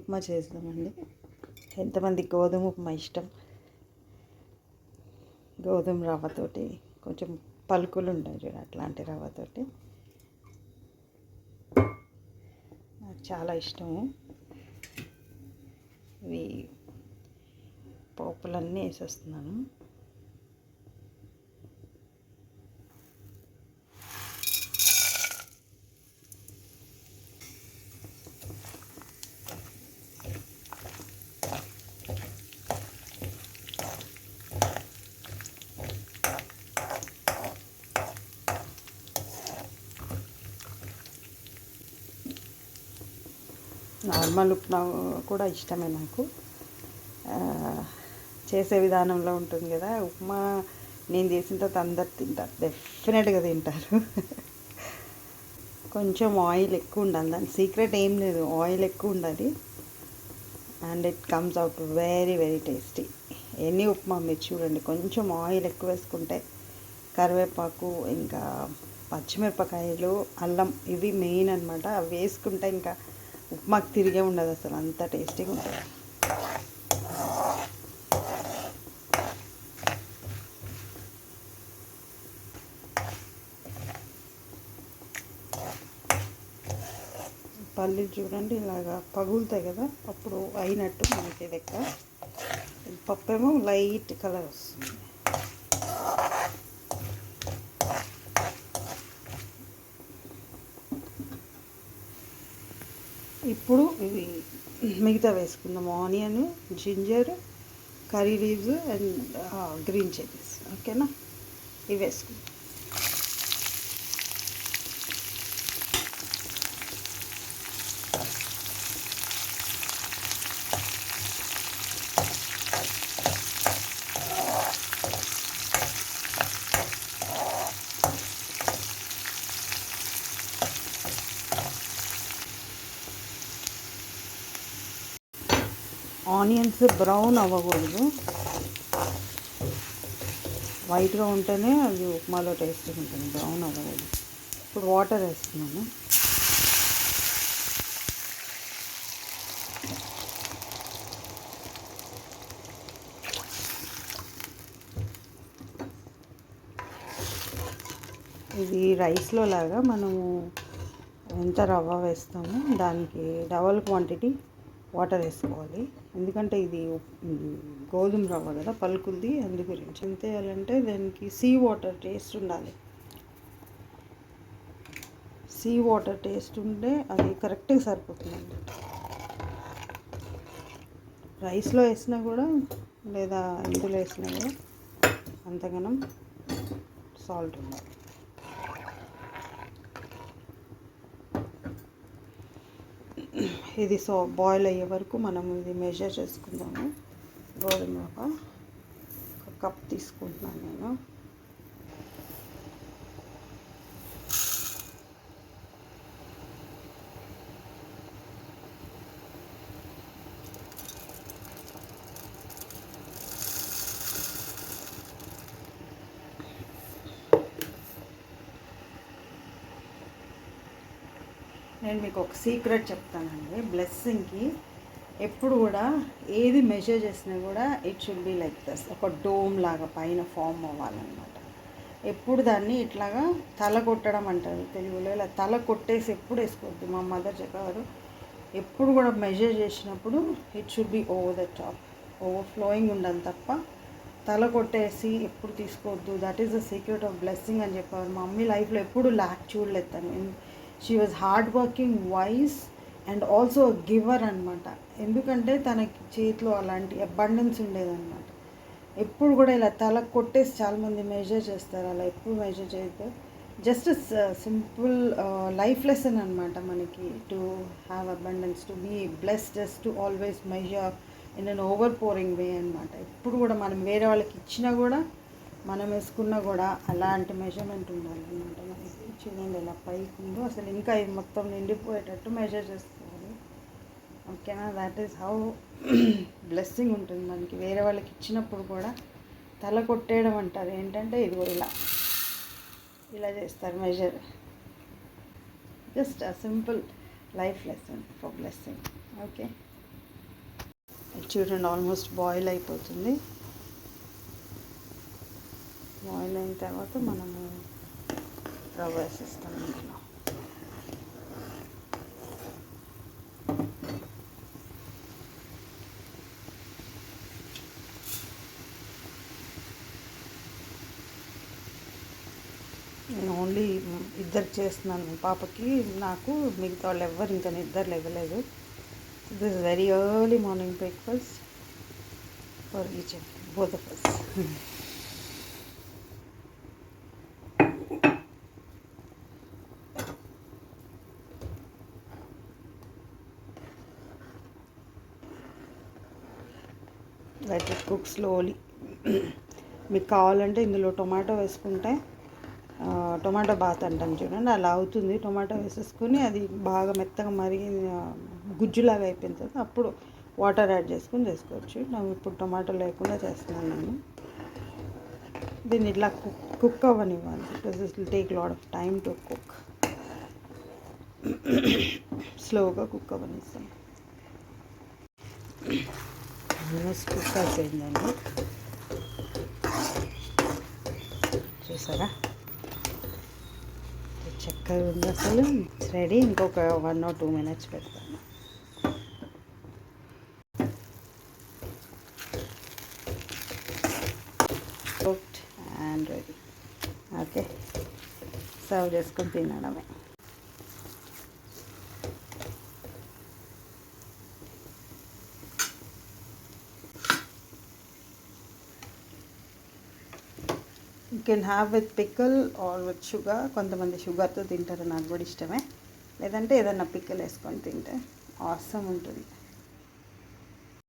ఉప్మా చేద్దామండి. ఎంతమంది గోధుమ ఉప్మా ఇష్టం? గోధుమ రవ్వతోటి కొంచెం పలుకులు ఉంటాయి చూడ, అట్లాంటి రవ్వతోటి నాకు చాలా ఇష్టము. ఇవి పోపులన్నీ వేసేస్తున్నాను. నార్మల్ ఉప్మా కూడా ఇష్టమే నాకు. చేసే విధానంలో ఉంటుంది కదా. ఉప్మా నేను చేసిన తర్వాత అందరు తింటారు, డెఫినెట్గా తింటారు. కొంచెం ఆయిల్ ఎక్కువ ఉండాలి, దాని సీక్రెట్ ఏం లేదు, ఆయిల్ ఎక్కువ ఉండాలి. And it comes out very very tasty. Any upma మీరు చూడండి, కొంచెం ఆయిల్ ఎక్కువ వేసుకుంటే, కరివేపాకు, ఇంకా పచ్చిమిరపకాయలు, అల్లం, ఇవి మెయిన్ అనమాట. అవి వేసుకుంటే ఇంకా ఉప్మాకి తిరిగే ఉండదు, అసలు అంత టేస్టీగా ఉంటుంది. పల్లీలు చూడండి ఇలాగా పగులుతాయి కదా, అప్పుడు అయినట్టు మనకి లెక్క. పప్పు ఏమో లైట్ కలర్ వస్తుంది. ఇప్పుడు ఇవి మిగతా వేసుకుందాం. Onion, ginger, curry leaves and green chillies. ఓకేనా, ఇవి వేసుకుందాం. ఆనియన్స్ బ్రౌన్ అవ్వకూడదు, వైట్గా ఉంటేనే అది ఉప్మాలో టేస్ట్గా ఉంటుంది, బ్రౌన్ అవ్వకూడదు. ఇప్పుడు వాటర్ వేస్తున్నాను. ఇది రైస్లో లాగా మనము ఎంత రవ్వ వేస్తామో దానికి డబల్ క్వాంటిటీ వాటర్ వేసుకోవాలి. ఎందుకంటే ఇది గోధుమ రవ్వ కదా, పలుకులది, అందు గురించి. ఎంత వేయాలంటే దానికి సీ వాటర్ టేస్ట్ ఉండాలి. సీ వాటర్ టేస్ట్ ఉంటే అది కరెక్ట్గా సరిపోతుందండి. రైస్లో వేసినా కూడా, లేదా ఇందులో వేసినా కూడా అంతగానం సాల్ట్ ఉండాలి. ఇది బాయిల్ అయ్యే వరకు మనం ఇది మెజర్ చేసుకుందాము. గోధుమ రవ్వ ఒక కప్ తీసుకుంటున్నాను నేను. నేను మీకు ఒక సీక్రెట్ చెప్తానండి. బ్లెస్సింగ్కి ఎప్పుడు కూడా ఏది మెజర్ చేసినా కూడా ఇట్ షుడ్ బి లైక్ దస్, ఒక డోమ్ లాగా పైన ఫామ్ అవ్వాలన్నమాట. ఎప్పుడు దాన్ని ఇట్లాగా తల కొట్టడం అంటారు తెలుగులో, ఇలా తల కొట్టేసి ఎప్పుడు వేసుకోవద్దు. మా మదర్ చెప్పారు, ఎప్పుడు కూడా మెజర్ చేసినప్పుడు it should be over the top, over flowing ఉండాలి తప్ప తల కొట్టేసి ఎప్పుడు తీసుకోవద్దు. That is the secret of blessing అని చెప్పారు. మా మమ్మీ లైఫ్లో ఎప్పుడు ల్యాక్ చూడలేదు తను. She was hard working, wise and also giver అనమాట. ఎందుకంటే తనకి చేతిలో అలాంటి అబండెన్స్ ఉండేదన్నమాట. ఎప్పుడు కూడా ఇలా తల కొట్టేసి చాలామంది మెజర్ చేస్తారు, అలా ఎప్పుడు మెజర్ చేయొద్దు. జస్ట్ సింపుల్ లైఫ్ లెసన్ అనమాట మనకి, to have abundance, to be blessed, just to always measure in an over pouring way అనమాట. ఎప్పుడు కూడా మనం వేరే వాళ్ళకి ఇచ్చినా కూడా, మనం వేసుకున్నా కూడా అలాంటి మెజర్మెంట్ ఉండాలన్నమాట మనకి. చూడండి ఇలా పైకి ఉందో, అసలు ఇంకా ఇది మొత్తం నిండిపోయేటట్టు మెజర్ చేసుకోవాలి. ఓకేనా, దాట్ ఈస్ హౌ బ్లెస్సింగ్ ఉంటుంది మనకి. వేరే వాళ్ళకి ఇచ్చినప్పుడు కూడా తల కొట్టేయడం అంటారు. ఏంటంటే ఇది ఇలా ఇలా చేస్తారు measure. Just a simple life lesson for blessing. Okay. చూడండి ఆల్మోస్ట్ బాయిల్ అయిపోతుంది. బాయిల్ అయిన తర్వాత మనము రవ్వ వేసేస్తాం ఇందులో. నేను ఓన్లీ ఇద్దరు చేస్తున్నాను, పాపకి నాకు. మిగతా వాళ్ళు ఎవ్వరు ఇంకా నిద్ర లేవలేదు. This is very early morning breakfast for each both of us. Let it cook slowly. మీకు కావాలంటే ఇందులో టొమాటో వేసుకుంటే టొమాటో బాత్ అంటాం చూడండి, అలా అవుతుంది. టొమాటో వేసేసుకొని అది బాగా మెత్తగా మరిగి గుజ్జులాగా అయిపోయిన తర్వాత అప్పుడు వాటర్ యాడ్ చేసుకొని చేసుకోవచ్చు. నాకు ఇప్పుడు టొమాటో లేకుండా చేస్తున్నాను నేను. దీన్ని ఇట్లా కుక్ అవ్వనివ్వాలి, because it will take lot of time to cook. స్లోగా కుక్ అవ్వనిస్తాం. ఆల్మోస్ట్ కుక్ అయిపోయిందండి, చూసారా చక్కగా ఉంది అసలు. రెడీ. ఇంకొక 1 or 2 minutes పెడతాను. Cooked and ready. Okay, serve చేసుకొని తినడమే. You can have with pickle or with sugar. కొంతమంది షుగర్తో తింటారు, నాకు కూడా ఇష్టమే. లేదంటే ఏదన్నా పిక్కల్ వేసుకొని తింటే ఆసమ్ ఉంటుంది.